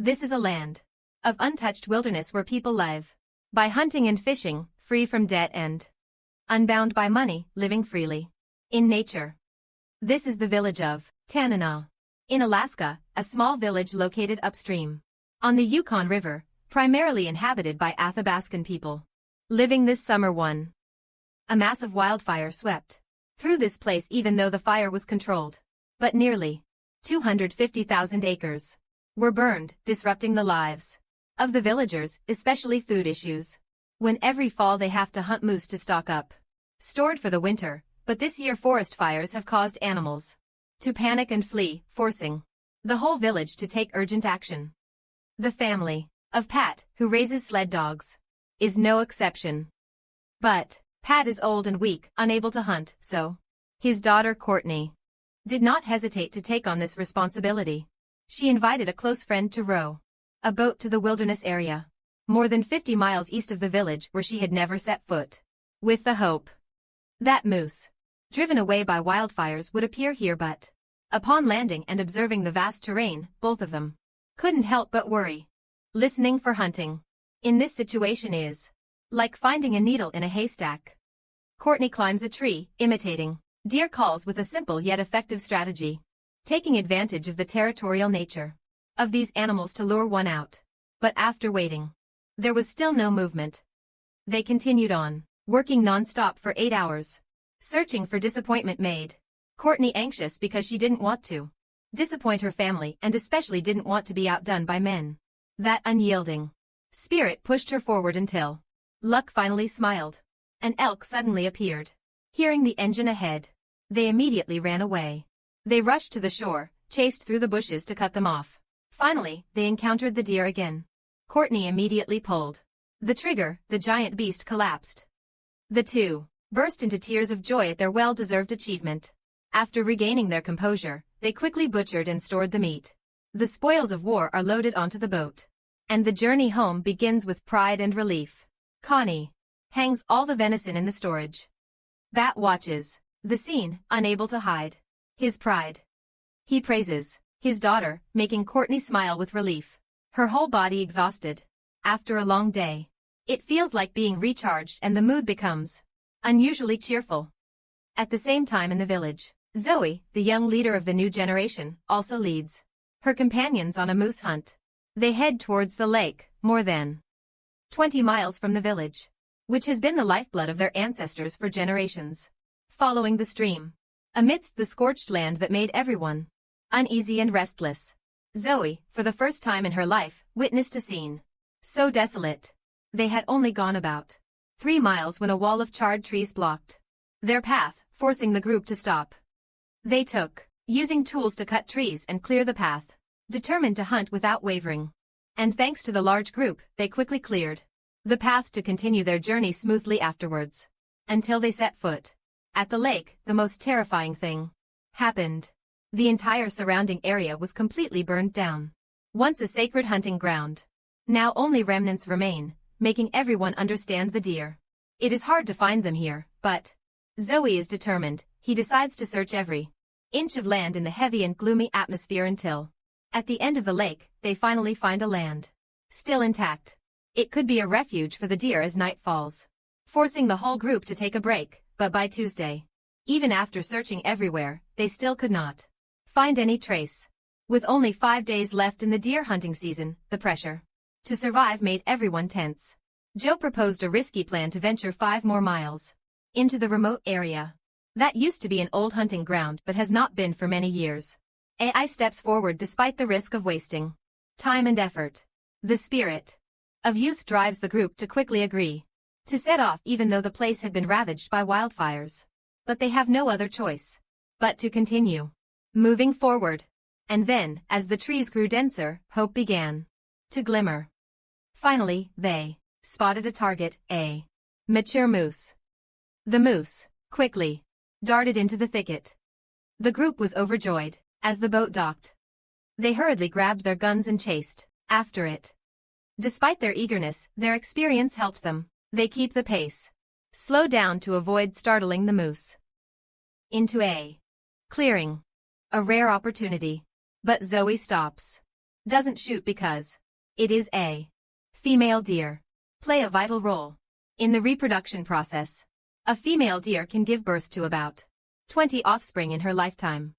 This is a land of untouched wilderness where people live by hunting and fishing, free from debt and unbound by money, living freely in nature. This is the village of Tanana in Alaska, a small village located upstream on the Yukon River, primarily inhabited by Athabascan people. Living this summer a massive wildfire swept through this place even though the fire was controlled. But nearly 250,000 acres were burned, disrupting the lives of the villagers, especially food issues. When every fall they have to hunt moose to stock up, stored for the winter, but this year forest fires have caused animals to panic and flee, forcing the whole village to take urgent action. The family of Pat, who raises sled dogs, is no exception. But Pat is old and weak, unable to hunt, so his daughter Courtney did not hesitate to take on this responsibility. She invited a close friend to row a boat to the wilderness area, more than 50 miles east of the village where she had never set foot, with the hope that moose, driven away by wildfires, would appear here. But upon landing and observing the vast terrain, both of them couldn't help but worry. Listening for hunting in this situation is like finding a needle in a haystack. Courtney climbs a tree, imitating deer calls with a simple yet effective strategy, taking advantage of the territorial nature of these animals to lure one out. But after waiting, there was still no movement. They continued on, working non-stop for 8 hours, searching for disappointment made Courtney anxious because she didn't want to disappoint her family and especially didn't want to be outdone by men. That unyielding spirit pushed her forward until luck finally smiled. An elk suddenly appeared. Hearing the engine ahead, they immediately ran away. They rushed to the shore, chased through the bushes to cut them off. Finally, they encountered the deer again. Courtney immediately pulled the trigger. The giant beast collapsed. The two burst into tears of joy at their well-deserved achievement. After regaining their composure, they quickly butchered and stored the meat. The spoils of war are loaded onto the boat, and the journey home begins with pride and relief. Connie hangs all the venison in the storage. Bat watches the scene, unable to hide his pride. He praises his daughter, making Courtney smile with relief. Her whole body exhausted. After a long day, it feels like being recharged and the mood becomes unusually cheerful. At the same time in the village, Zoe, the young leader of the new generation, also leads her companions on a moose hunt. They head towards the lake, more than 20 miles from the village, which has been the lifeblood of their ancestors for generations. Following the stream, amidst the scorched land that made everyone uneasy and restless, Zoe, for the first time in her life, witnessed a scene so desolate. They had only gone about 3 miles when a wall of charred trees blocked their path, forcing the group to stop. They took using tools to cut trees and clear the path, determined to hunt without wavering. And thanks to the large group, they quickly cleared the path to continue their journey smoothly afterwards. Until they set foot at the lake, the most terrifying thing happened. The entire surrounding area was completely burned down. Once a sacred hunting ground, now only remnants remain, making everyone understand the deer. It is hard to find them here, but Zoe is determined. He decides to search every inch of land in the heavy and gloomy atmosphere until, at the end of the lake, they finally find a land still intact. It could be a refuge for the deer as night falls, forcing the whole group to take a break. But by Tuesday, even after searching everywhere, they still could not find any trace. With only 5 days left in the deer hunting season, the pressure to survive made everyone tense. Joe proposed a risky plan to venture 5 more miles into the remote area that used to be an old hunting ground but has not been for many years. AI steps forward despite the risk of wasting time and effort. The spirit of youth drives the group to quickly agree to set off even though the place had been ravaged by wildfires. But they have no other choice but to continue moving forward. And then, as the trees grew denser, hope began to glimmer. Finally, they spotted a target, a mature moose. The moose quickly darted into the thicket. The group was overjoyed. As the boat docked, they hurriedly grabbed their guns and chased after it. Despite their eagerness, their experience helped them. They keep the pace, slow down to avoid startling the moose. Into a clearing, a rare opportunity. But Zoe stops doesn't shoot because it is a female deer. Play a vital role in the reproduction process. A female deer can give birth to about 20 offspring in her lifetime.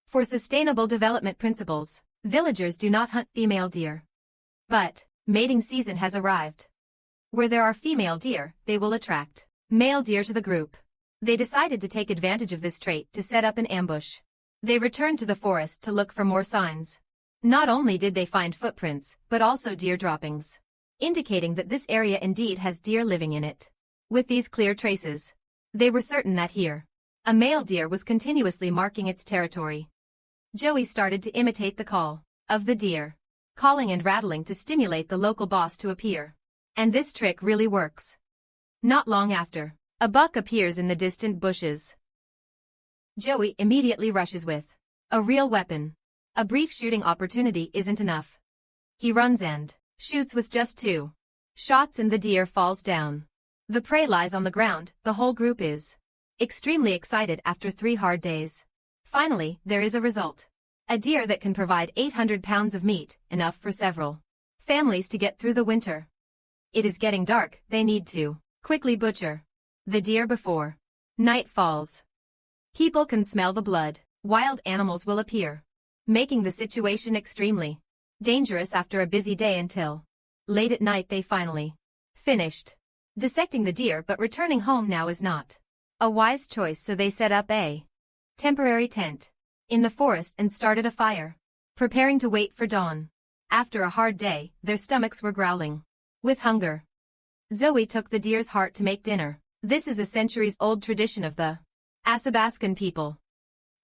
For sustainable development principles, villagers do not hunt female deer. But mating season has arrived. Where there are female deer, they will attract male deer to the group. They decided to take advantage of this trait to set up an ambush. They returned to the forest to look for more signs. Not only did they find footprints, but also deer droppings, indicating that this area indeed has deer living in it. With these clear traces, they were certain that here, a male deer was continuously marking its territory. Joey started to imitate the call of the deer, calling and rattling to stimulate the local boss to appear. And this trick really works. Not long after, a buck appears in the distant bushes. Joey immediately rushes with a real weapon. A brief shooting opportunity isn't enough. He runs and shoots with just 2 shots and the deer falls down. The prey lies on the ground. The whole group is extremely excited after 3 hard days. Finally, there is a result. A deer that can provide 800 pounds of meat, enough for several families to get through the winter. It is getting dark. They need to quickly butcher the deer before night falls. People can smell the blood. Wild animals will appear, making the situation extremely dangerous after a busy day until late at night they finally finished dissecting the deer, but returning home now is not a wise choice, so they set up a temporary tent in the forest and started a fire, preparing to wait for dawn. After a hard day, their stomachs were growling with hunger. Zoe took the deer's heart to make dinner. This is a centuries-old tradition of the Athabascan people.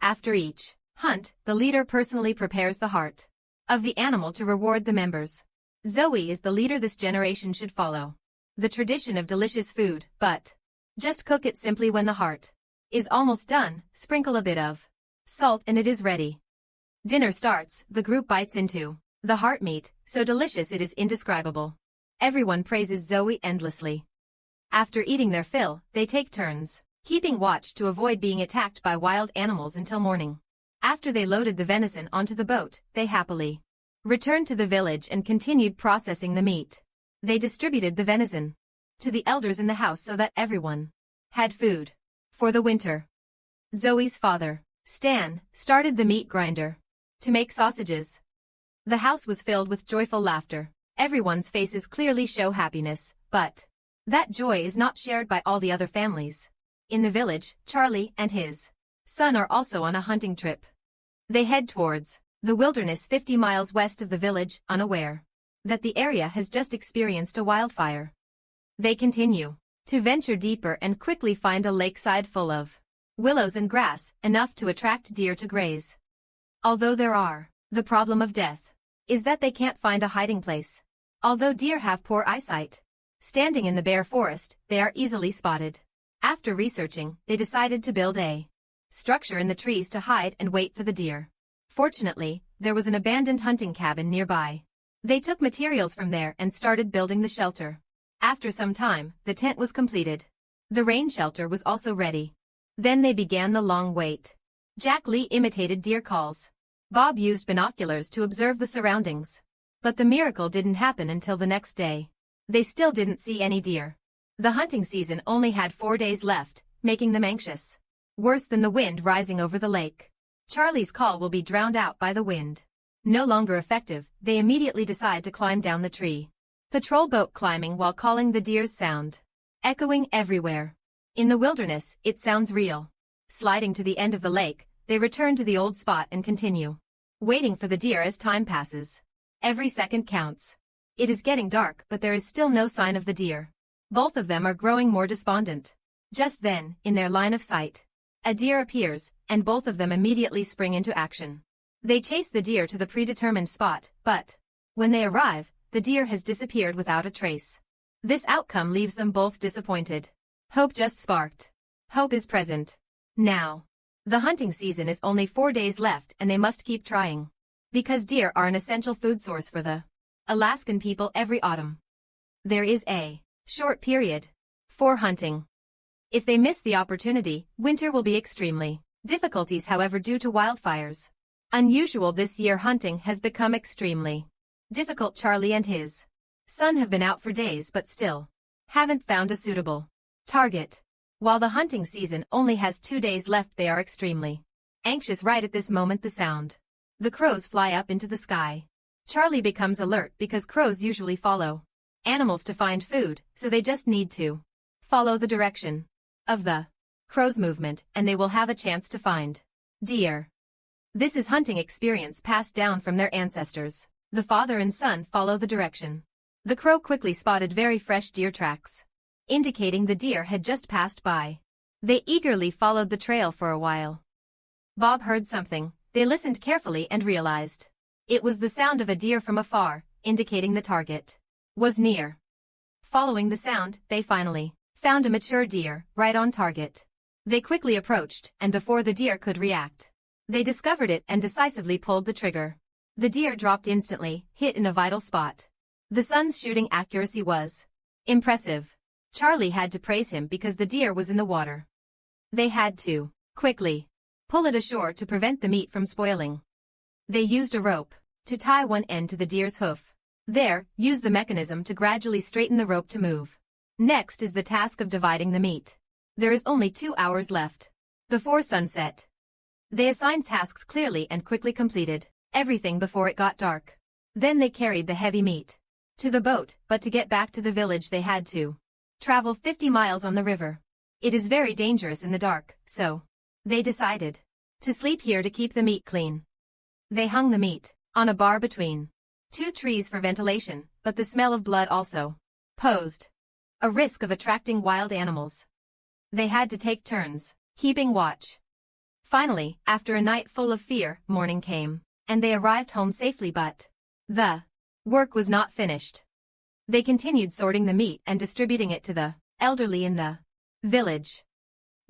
After each hunt, the leader personally prepares the heart of the animal to reward the members. Zoe is the leader this generation should follow the tradition of delicious food, but just cook it simply. When the heart is almost done, sprinkle a bit of salt and it is ready. Dinner starts. The group bites into the heart meat, so delicious it is indescribable. Everyone praises Zoe endlessly. After eating their fill, they take turns keeping watch to avoid being attacked by wild animals until morning. After they loaded the venison onto the boat, they happily returned to the village and continued processing the meat. They distributed the venison to the elders in the house so that everyone had food for the winter. Zoe's father, Stan, started the meat grinder to make sausages. The house was filled with joyful laughter. Everyone's faces clearly show happiness, but that joy is not shared by all the other families. In the village, Charlie and his son are also on a hunting trip. They head towards the wilderness 50 miles west of the village, unaware that the area has just experienced a wildfire. They continue to venture deeper and quickly find a lakeside full of willows and grass, enough to attract deer to graze. Although there are the problem of death is that they can't find a hiding place. Although deer have poor eyesight, standing in the bare forest, they are easily spotted. After researching, they decided to build a structure in the trees to hide and wait for the deer. Fortunately, there was an abandoned hunting cabin nearby. They took materials from there and started building the shelter. After some time, the tent was completed. The rain shelter was also ready. Then they began the long wait. Jack Lee imitated deer calls. Bob used binoculars to observe the surroundings. But the miracle didn't happen until the next day. They still didn't see any deer. The hunting season only had 4 days left, making them anxious. Worse than the wind rising over the lake. Charlie's call will be drowned out by the wind. No longer effective, they immediately decide to climb down the tree. Patrol boat climbing while calling the deer's sound echoing everywhere. In the wilderness, it sounds real. Sliding to the end of the lake, they return to the old spot and continue waiting for the deer as time passes. Every second counts. It is getting dark, but there is still no sign of the deer. Both of them are growing more despondent. Just then, in their line of sight, a deer appears, and both of them immediately spring into action. They chase the deer to the predetermined spot, but when they arrive, the deer has disappeared without a trace. This outcome leaves them both disappointed. Hope just sparked. Hope is present. Now. The hunting season is only 4 days left and they must keep trying. Because deer are an essential food source for the Alaskan people every autumn. There is a short period for hunting. If they miss the opportunity, winter will be extremely difficulties, however, due to wildfires. Unusual this year, hunting has become extremely difficult. Charlie and his son have been out for days but still haven't found a suitable target. While the hunting season only has 2 days left, they are extremely anxious. Right at this moment, the crows fly up into the sky. Charlie becomes alert because crows usually follow animals to find food, so they just need to follow the direction of the crow's movement and they will have a chance to find deer. This is hunting experience passed down from their ancestors. The father and son follow the direction. The crow quickly spotted very fresh deer tracks, indicating the deer had just passed by. They eagerly followed the trail for a while. Bob heard something. They listened carefully and realized it was the sound of a deer from afar, indicating the target was near. Following the sound, they finally found a mature deer, right on target. They quickly approached, and before the deer could react, they discovered it and decisively pulled the trigger. The deer dropped instantly, hit in a vital spot. The son's shooting accuracy was impressive. Charlie had to praise him because the deer was in the water. They had to quickly pull it ashore to prevent the meat from spoiling. They used a rope to tie one end to the deer's hoof. There, used the mechanism to gradually straighten the rope to move. Next is the task of dividing the meat. There is only 2 hours left before sunset. They assigned tasks clearly and quickly completed everything before it got dark. Then they carried the heavy meat to the boat, but to get back to the village they had to travel 50 miles on the river. It is very dangerous in the dark, so they decided to sleep here to keep the meat clean. They hung the meat on a bar between 2 trees for ventilation, but the smell of blood also posed a risk of attracting wild animals. They had to take turns keeping watch. Finally, after a night full of fear, morning came, and they arrived home safely, but the work was not finished. They continued sorting the meat and distributing it to the elderly in the village.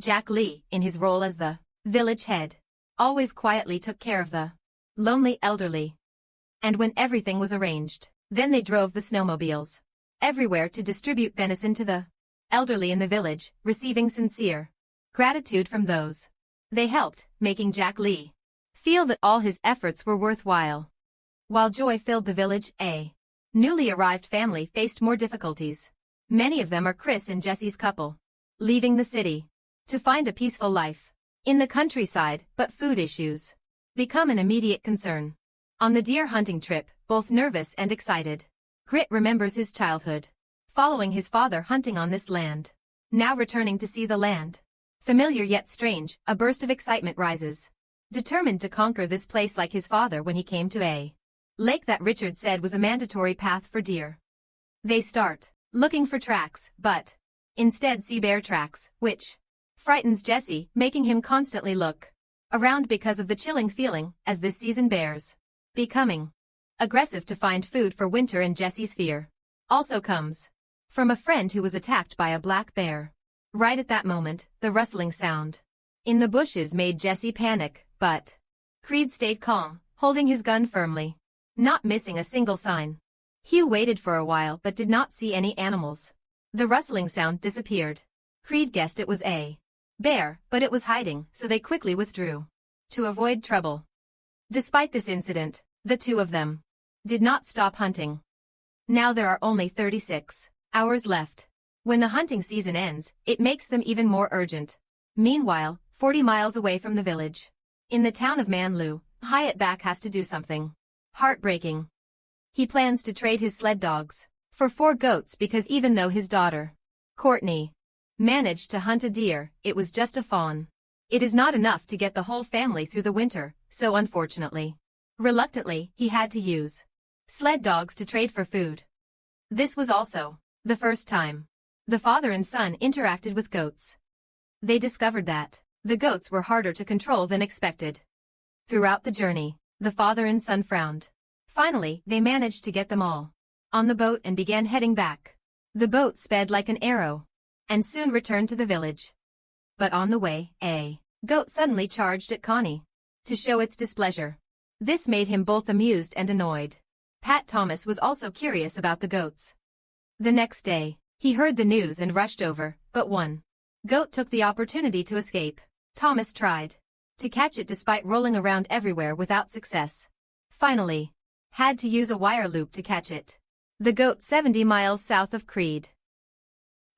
Jack Lee, in his role as the village head, always quietly took care of the lonely elderly. And when everything was arranged, then they drove the snowmobiles everywhere to distribute venison to the elderly in the village, receiving sincere gratitude from those they helped, making Jack Lee feel that all his efforts were worthwhile. While joy filled the village, a newly arrived family faced more difficulties. Many of them are Chris and Jesse's couple, leaving the city to find a peaceful life in the countryside, but food issues become an immediate concern. On the deer hunting trip, both nervous and excited, Grit remembers his childhood, following his father hunting on this land. Now returning to see the land familiar yet strange, a burst of excitement rises. Determined to conquer this place like his father when he came to a lake that Richard said was a mandatory path for deer. They start looking for tracks, but instead see bear tracks, which frightens Jesse, making him constantly look around because of the chilling feeling as this season bears becoming aggressive to find food for winter. And Jesse's fear also comes from a friend who was attacked by a black bear. Right at that moment, the rustling sound in the bushes made Jesse panic, but Creed stayed calm, holding his gun firmly, not missing a single sign. Hugh waited for a while but did not see any animals. The rustling sound disappeared. Creed guessed it was a bear, but it was hiding, so they quickly withdrew to avoid trouble. Despite this incident, the two of them did not stop hunting. Now there are only 36 hours left. When the hunting season ends, it makes them even more urgent. Meanwhile, 40 miles away from the village, in the town of Manlu, Hyatt Back has to do something heartbreaking. He plans to trade his sled dogs for 4 goats because even though his daughter, Courtney, managed to hunt a deer, it was just a fawn. It is not enough to get the whole family through the winter, so unfortunately, reluctantly, he had to use sled dogs to trade for food. This was also the first time the father and son interacted with goats. They discovered that the goats were harder to control than expected. Throughout the journey, the father and son frowned. Finally, they managed to get them all on the boat and began heading back. The boat sped like an arrow and soon returned to the village. But on the way, a goat suddenly charged at Connie to show its displeasure. This made him both amused and annoyed. Pat Thomas was also curious about the goats. The next day, he heard the news and rushed over, but one goat took the opportunity to escape. Thomas tried to catch it despite rolling around everywhere without success. Finally, had to use a wire loop to catch it. The goat 70 miles south of Creed.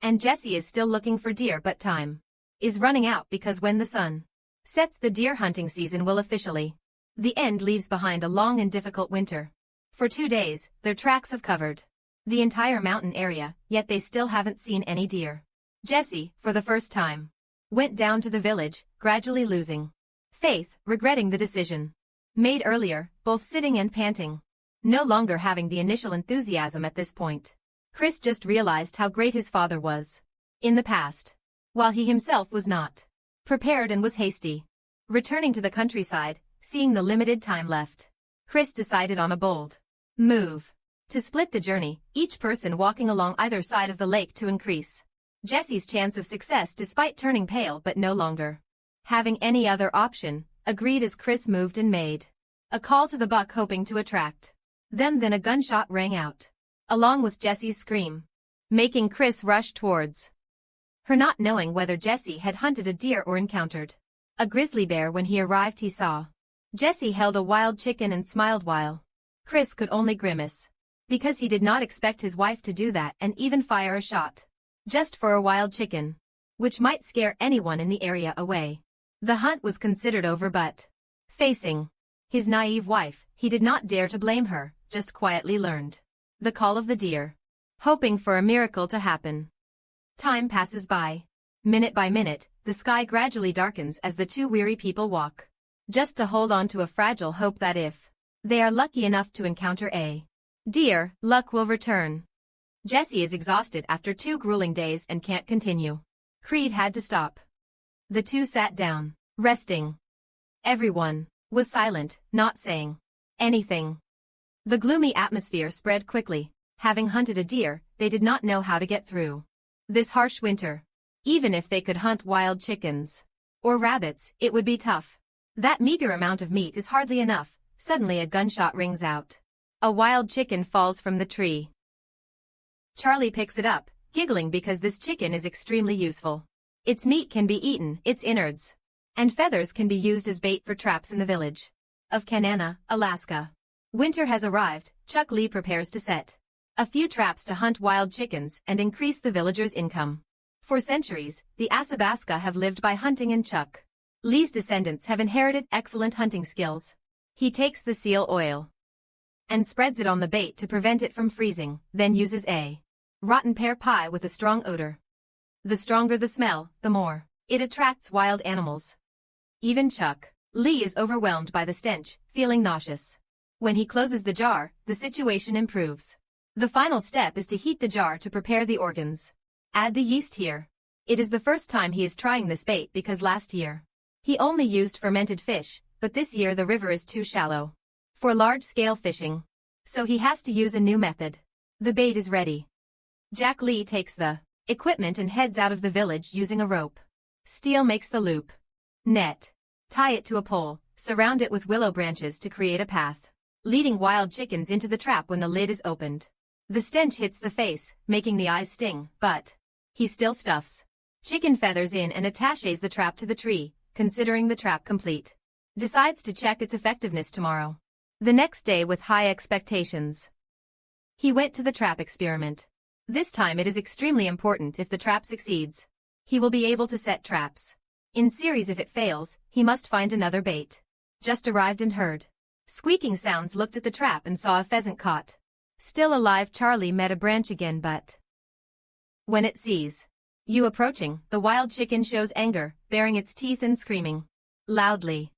And Jesse is still looking for deer, but time is running out because when the sun sets, the deer hunting season will officially the end leaves behind a long and difficult winter. For 2 days, their tracks have covered the entire mountain area, yet they still haven't seen any deer. Jesse, for the first time, went down to the village, gradually losing faith, regretting the decision made earlier, both sitting and panting, no longer having the initial enthusiasm at this point. Chris just realized how great his father was in the past, while he himself was not prepared and was hasty. Returning to the countryside, seeing the limited time left, Chris decided on a bold move to split the journey, each person walking along either side of the lake to increase Jesse's chance of success despite turning pale but no longer having any other option, agreed as Chris moved and made a call to the buck, hoping to attract them. Then a gunshot rang out, along with Jesse's scream, making Chris rush towards her, not knowing whether Jesse had hunted a deer or encountered a grizzly bear. When he arrived, he saw Jesse held a wild chicken and smiled, while Chris could only grimace, because he did not expect his wife to do that and even fire a shot just for a wild chicken, which might scare anyone in the area away. The hunt was considered over, but facing his naive wife, he did not dare to blame her, just quietly learned the call of the deer, hoping for a miracle to happen. Time passes by. Minute by minute, the sky gradually darkens as the two weary people walk, just to hold on to a fragile hope that if they are lucky enough to encounter a deer, luck will return. Jesse is exhausted after 2 grueling days and can't continue. Creed had to stop. The two sat down, resting. Everyone was silent, not saying anything. The gloomy atmosphere spread quickly. Having hunted a deer, they did not know how to get through this harsh winter. Even if they could hunt wild chickens or rabbits, it would be tough. That meager amount of meat is hardly enough. Suddenly a gunshot rings out. A wild chicken falls from the tree. Charlie picks it up, giggling because this chicken is extremely useful. Its meat can be eaten, its innards and feathers can be used as bait for traps in the village of Kanana, Alaska. Winter has arrived. Chuck Lee prepares to set a few traps to hunt wild chickens and increase the villagers' income. For centuries, the Athabasca have lived by hunting, and Chuck Lee's descendants have inherited excellent hunting skills. He takes the seal oil and spreads it on the bait to prevent it from freezing, then uses a rotten pear pie with a strong odor. The stronger the smell, the more it attracts wild animals. Even Chuck Lee is overwhelmed by the stench, feeling nauseous. When he closes the jar, the situation improves. The final step is to heat the jar to prepare the organs. Add the yeast here. It is the first time he is trying this bait because last year he only used fermented fish, but this year the river is too shallow for large-scale fishing, so he has to use a new method. The bait is ready. Jack Lee takes the equipment and heads out of the village using a rope. Steel makes the loop. Net. Tie it to a pole, surround it with willow branches to create a path, leading wild chickens into the trap. When the lid is opened, the stench hits the face, making the eyes sting, but he still stuffs chicken feathers in and attaches the trap to the tree. Considering the trap complete, decides to check its effectiveness tomorrow. The next day, with high expectations, he went to the trap experiment. This time it is extremely important. If the trap succeeds, he will be able to set traps in series. If it fails, he must find another bait. Just arrived and heard squeaking sounds, looked at the trap and saw a pheasant caught. Still alive. Charlie met a branch again, but when it sees you approaching, the wild chicken shows anger, baring its teeth and screaming loudly.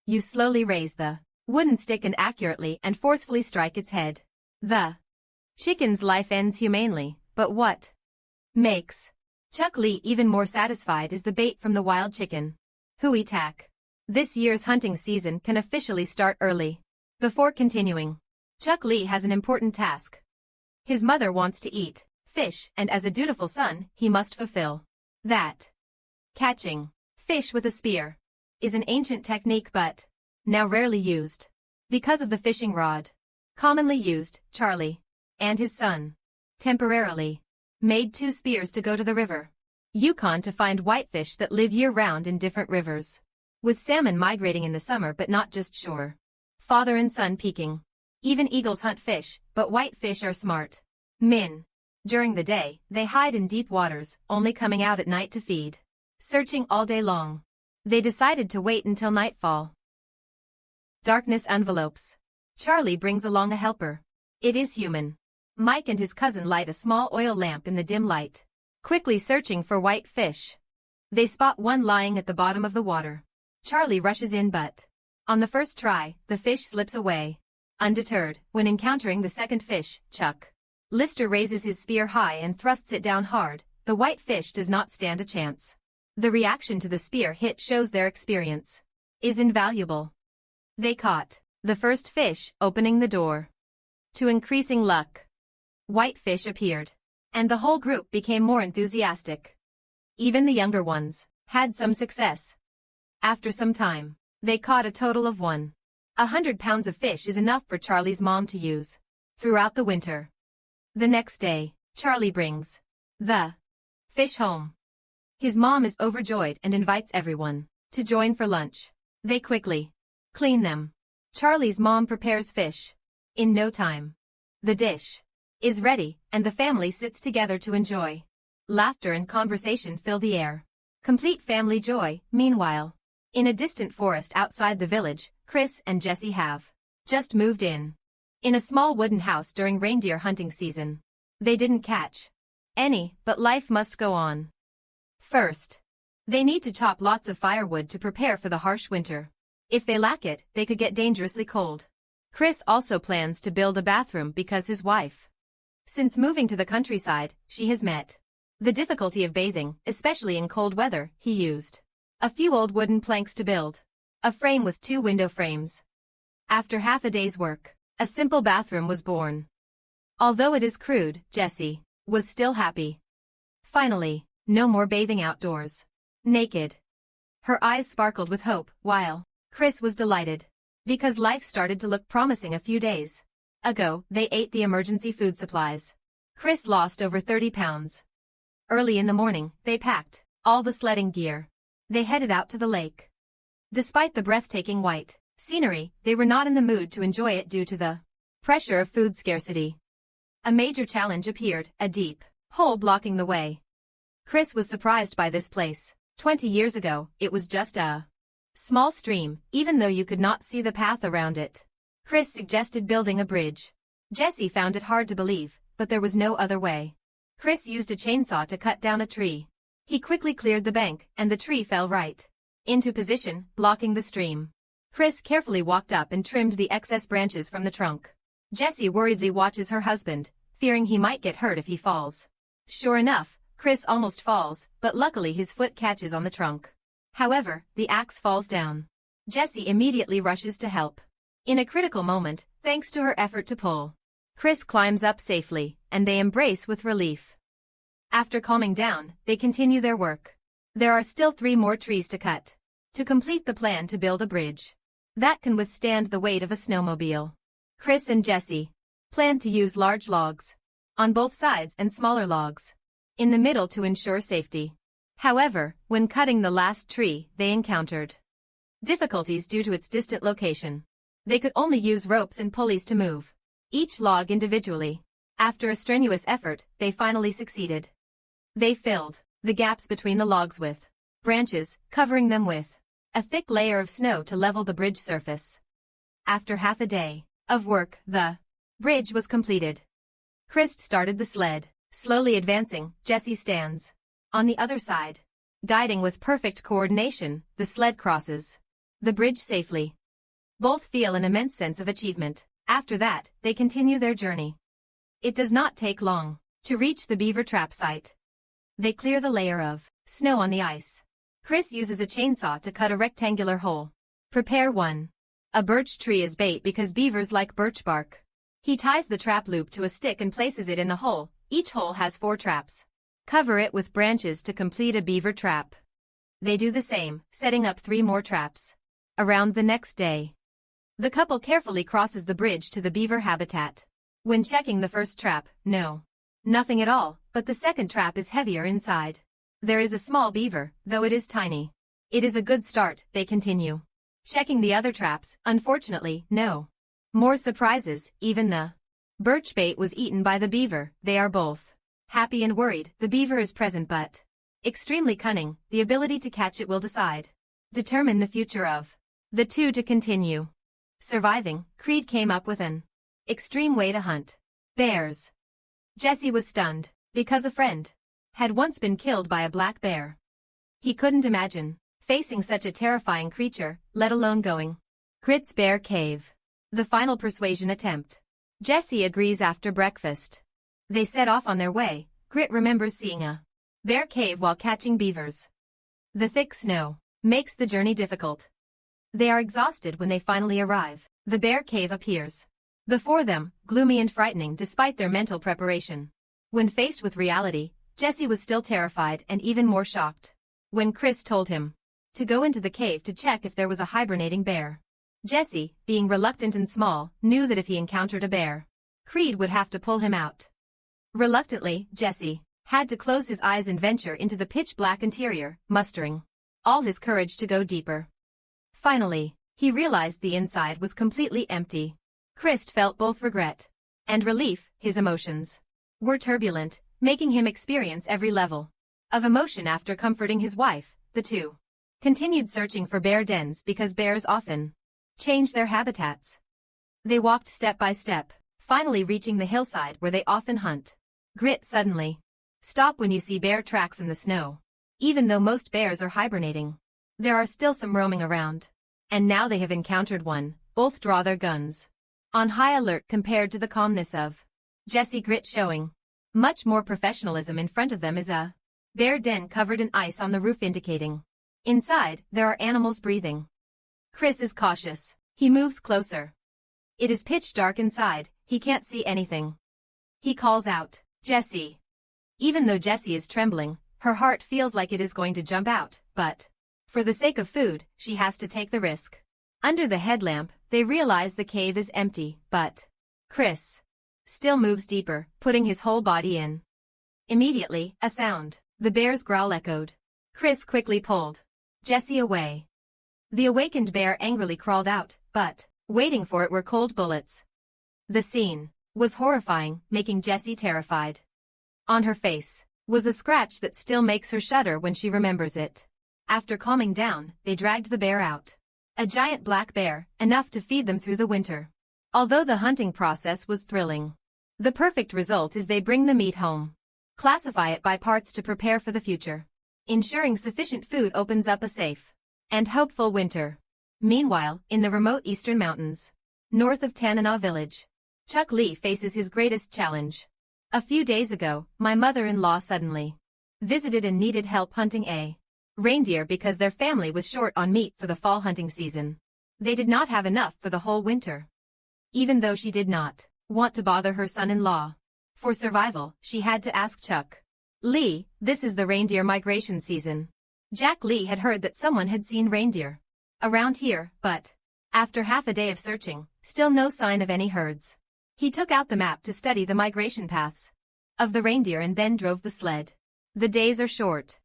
You slowly raise the wooden stick and accurately and forcefully strike its head. The chicken's life ends humanely, but what makes Chuck Lee even more satisfied is the bait from the wild chicken. Hui Tak. This year's hunting season can officially start early. Before continuing, Chuck Lee has an important task. His mother wants to eat fish, and as a dutiful son, he must fulfill that. Catching fish with a spear is an ancient technique, but now rarely used. Because of the fishing rod commonly used, Charlie and his son temporarily made 2 spears to go to the river Yukon to find whitefish that live year-round in different rivers. with salmon migrating in the summer but not just shore. Father and son peeking. Even eagles hunt fish, but whitefish are smart. Min. During the day, they hide in deep waters, only coming out at night to feed. Searching all day long. They decided to wait until nightfall. Darkness envelopes. Charlie brings along a helper. It is human. Mike and his cousin light a small oil lamp in the dim light, quickly searching for white fish. They spot one lying at the bottom of the water. Charlie rushes in but, on the first try, the fish slips away. Undeterred, when encountering the second fish, Chuck. Lister raises his spear high and thrusts it down hard. The white fish does not stand a chance. The reaction to the spear hit shows their experience is invaluable. They caught the first fish, opening the door to increasing luck. Whitefish appeared, and the whole group became more enthusiastic. Even the younger ones had some success. After some time, they caught a total of 100 pounds of fish is enough for Charlie's mom to use throughout the winter. The next day, Charlie brings the fish home. His mom is overjoyed and invites everyone to join for lunch. They quickly clean them. Charlie's mom prepares fish. In no time, the dish is ready, and the family sits together to enjoy. Laughter and conversation fill the air. Complete family joy. Meanwhile, in a distant forest outside the village, Chris and Jesse have just moved in a small wooden house during reindeer hunting season. They didn't catch any, but life must go on. First, they need to chop lots of firewood to prepare for the harsh winter. If they lack it, they could get dangerously cold. Chris also plans to build a bathroom because his wife, since moving to the countryside, she has met the difficulty of bathing, especially in cold weather. He used a few old wooden planks to build a frame with 2 window frames. After half a day's work, a simple bathroom was born. Although it is crude, Jessie was still happy. Finally, no more bathing outdoors, naked. Her eyes sparkled with hope, while Chris was delighted because life started to look promising. A few days ago, they ate the emergency food supplies. Chris lost over 30 pounds. Early in the morning, they packed all the sledding gear. They headed out to the lake. Despite the breathtaking white scenery, they were not in the mood to enjoy it due to the pressure of food scarcity. A major challenge appeared, a deep hole blocking the way. Chris was surprised by this place. 20 years ago, it was just a small stream, even though you could not see the path around it. Chris suggested building a bridge. Jesse found it hard to believe, but there was no other way. Chris used a chainsaw to cut down a tree. He quickly cleared the bank, and the tree fell right into position, blocking the stream. Chris carefully walked up and trimmed the excess branches from the trunk. Jessie worriedly watches her husband, fearing he might get hurt if he falls. Sure enough, Chris almost falls, but luckily his foot catches on the trunk. However, the axe falls down. Jessie immediately rushes to help. In a critical moment, thanks to her effort to pull, Chris climbs up safely, and they embrace with relief. After calming down, they continue their work. There are still 3 more trees to cut to complete the plan to build a bridge that can withstand the weight of a snowmobile. Chris and Jessie plan to use large logs on both sides and smaller logs in the middle to ensure safety. However, when cutting the last tree, they encountered difficulties due to its distant location. They could only use ropes and pulleys to move each log individually. After a strenuous effort, they finally succeeded. They filled the gaps between the logs with branches, covering them with a thick layer of snow to level the bridge surface. After half a day of work, the bridge was completed. Chris started the sled, slowly advancing. Jessie stands on the other side. Guiding with perfect coordination, the sled crosses the bridge safely. Both feel an immense sense of achievement. After that, they continue their journey. It does not take long to reach the beaver trap site. They clear the layer of snow on the ice. Chris uses a chainsaw to cut a rectangular hole. Prepare a birch tree as bait because beavers like birch bark. He ties the trap loop to a stick and places it in the hole. Each hole has 4 traps. Cover it with branches to complete a beaver trap. They do the same, setting up 3 more traps. Around the next day, the couple carefully crosses the bridge to the beaver habitat. When checking the first trap, nothing at all, but the second trap is heavier inside. There is a small beaver, though it is tiny. It is a good start, they continue. Checking the other traps, unfortunately, no. More surprises, even the birch bait was eaten by the beaver. They are both happy and worried. The beaver is present but extremely cunning. The ability to catch it will determine the future of the two to continue surviving. Creed came up with an extreme way to hunt bears. Jesse was stunned because a friend had once been killed by a black bear. He couldn't imagine facing such a terrifying creature, let alone going. Grit's bear cave. The final persuasion attempt. Jesse agrees after breakfast. They set off on their way. Grit remembers seeing a bear cave while catching beavers. The thick snow makes the journey difficult. They are exhausted when they finally arrive. The bear cave appears before them, gloomy and frightening despite their mental preparation. When faced with reality, Jesse was still terrified and even more shocked when Chris told him to go into the cave to check if there was a hibernating bear. Jesse, being reluctant and small, knew that if he encountered a bear, Creed would have to pull him out. Reluctantly, Jesse had to close his eyes and venture into the pitch-black interior, mustering all his courage to go deeper. Finally, he realized the inside was completely empty. Chris felt both regret and relief. His emotions were turbulent, making him experience every level of emotion. After comforting his wife, the two continued searching for bear dens because bears often change their habitats. They walked step by step, finally reaching the hillside where they often hunt. Grit suddenly stop when you see bear tracks in the snow. Even though most bears are hibernating, there are still some roaming around. And now they have encountered one. Both draw their guns on high alert compared to the calmness of Jesse. Grit showing much more professionalism. In front of them is a bear den covered in ice on the roof, indicating inside there are animals breathing. Chris is cautious. He moves closer. It is pitch dark inside. He can't see anything. He calls out, "Jesse." Even though Jesse is trembling, her heart feels like it is going to jump out, but for the sake of food, she has to take the risk. Under the headlamp, they realize the cave is empty, but Chris still moves deeper, putting his whole body in. Immediately, a sound. The bear's growl echoed. Chris quickly pulled Jesse away. The awakened bear angrily crawled out, but waiting for it were cold bullets. The scene was horrifying, making Jesse terrified. On her face was a scratch that still makes her shudder when she remembers it. After calming down, they dragged the bear out. A giant black bear, enough to feed them through the winter. Although the hunting process was thrilling, the perfect result is they bring the meat home, classify it by parts to prepare for the future. Ensuring sufficient food opens up a safe and hopeful winter. Meanwhile, in the remote eastern mountains, north of Tanana village, Chuck Lee faces his greatest challenge. A few days ago, my mother-in-law suddenly visited and needed help hunting a reindeer because their family was short on meat for the fall hunting season. They did not have enough for the whole winter. Even though she did not want to bother her son-in-law, for survival, she had to ask Chuck Lee. This is the reindeer migration season. Jack Lee had heard that someone had seen reindeer around here, but after half a day of searching, still no sign of any herds. He took out the map to study the migration paths of the reindeer and then drove the sled. The days are short.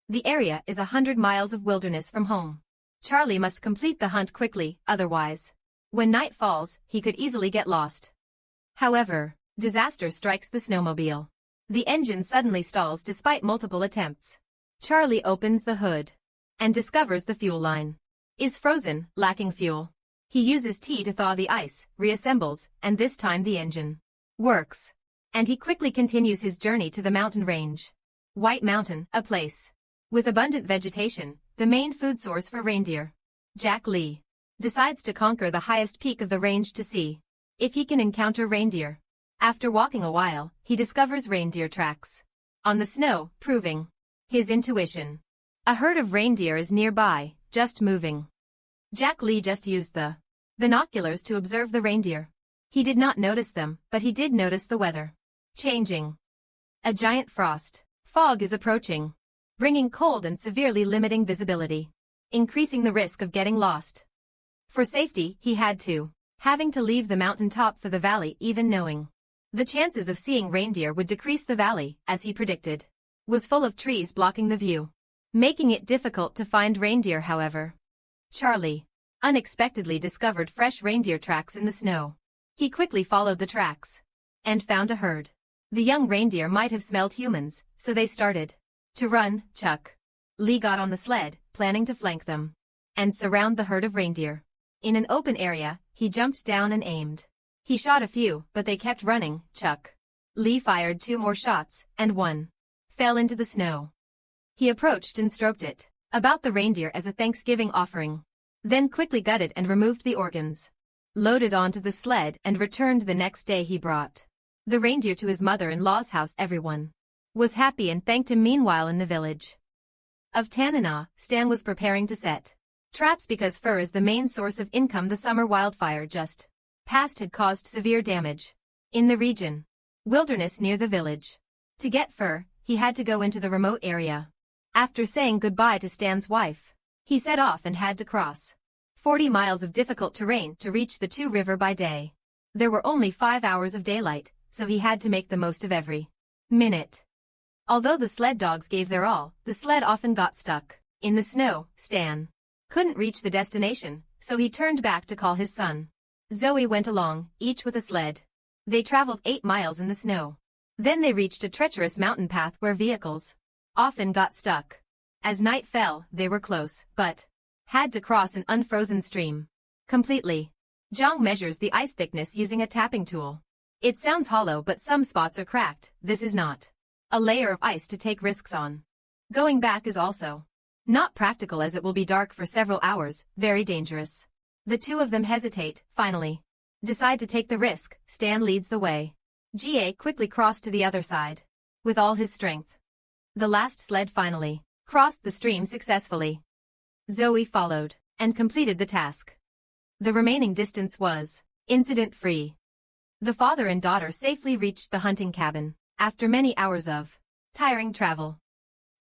The area is 100 miles of wilderness from home. Charlie must complete the hunt quickly, otherwise, when night falls, he could easily get lost. However, disaster strikes the snowmobile. The engine suddenly stalls despite multiple attempts. Charlie opens the hood and discovers the fuel line is frozen, lacking fuel. He uses tea to thaw the ice, reassembles, and this time the engine works. And he quickly continues his journey to the mountain range. White Mountain, a place with abundant vegetation, the main food source for reindeer. Jack Lee decides to conquer the highest peak of the range to see if he can encounter reindeer. After walking a while, he discovers reindeer tracks on the snow, proving his intuition. A herd of reindeer is nearby, just moving. Jack Lee just used the binoculars to observe the reindeer. He did not notice them, but he did notice the weather changing. A giant frost fog is approaching, bringing cold and severely limiting visibility, increasing the risk of getting lost. For safety, he had to, having to leave the mountain top for the valley, even knowing the chances of seeing reindeer would decrease. The valley, as he predicted, was full of trees blocking the view. making it difficult to find reindeer. However, Charlie unexpectedly discovered fresh reindeer tracks in the snow. He quickly followed the tracks and found a herd. The young reindeer might have smelled humans, so they started to run. Chuck Lee got on the sled, planning to flank them and surround the herd of reindeer. In an open area, he jumped down and aimed. He shot a few, but they kept running. Chuck Lee fired 2 more shots, and one fell into the snow. He approached and stroked it about the reindeer as a Thanksgiving offering, then quickly gutted and removed the organs, loaded onto the sled and returned the next day. He brought the reindeer to his mother-in-law's house. Everyone was happy and thanked him. Meanwhile, in the village of Tanana, Stan was preparing to set traps because fur is the main source of income. The summer wildfire just past had caused severe damage in the region wilderness near the village. To get fur, he had to go into the remote area. After saying goodbye to Stan's wife, he set off and had to cross 40 miles of difficult terrain to reach the Two River by day. There were only 5 hours of daylight, so he had to make the most of every minute. Although the sled dogs gave their all, the sled often got stuck in the snow. Stan couldn't reach the destination, so he turned back to call his son. Zoe went along, each with a sled. They traveled 8 miles in the snow. Then they reached a treacherous mountain path where vehicles often got stuck. As night fell, they were close, but had to cross an unfrozen stream completely. Zhang measures the ice thickness using a tapping tool. It sounds hollow, but some spots are cracked. This is not a layer of ice to take risks on. Going back is also not practical as it will be dark for several hours, very dangerous. The two of them hesitate, finally decide to take the risk. Stan leads the way. Ga quickly crossed to the other side with all his strength. The last sled finally crossed the stream successfully. Zoe followed and completed the task. The remaining distance was incident-free. The father and daughter safely reached the hunting cabin after many hours of tiring travel.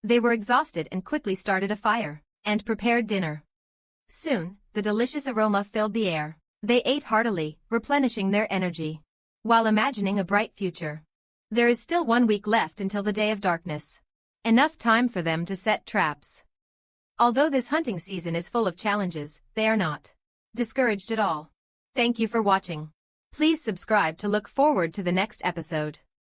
They were exhausted and quickly started a fire and prepared dinner. Soon, the delicious aroma filled the air. They ate heartily, replenishing their energy while imagining a bright future. There is still 1 week left until the day of darkness. Enough time for them to set traps. Although this hunting season is full of challenges, they are not discouraged at all. Thank you for watching. Please subscribe to look forward to the next episode.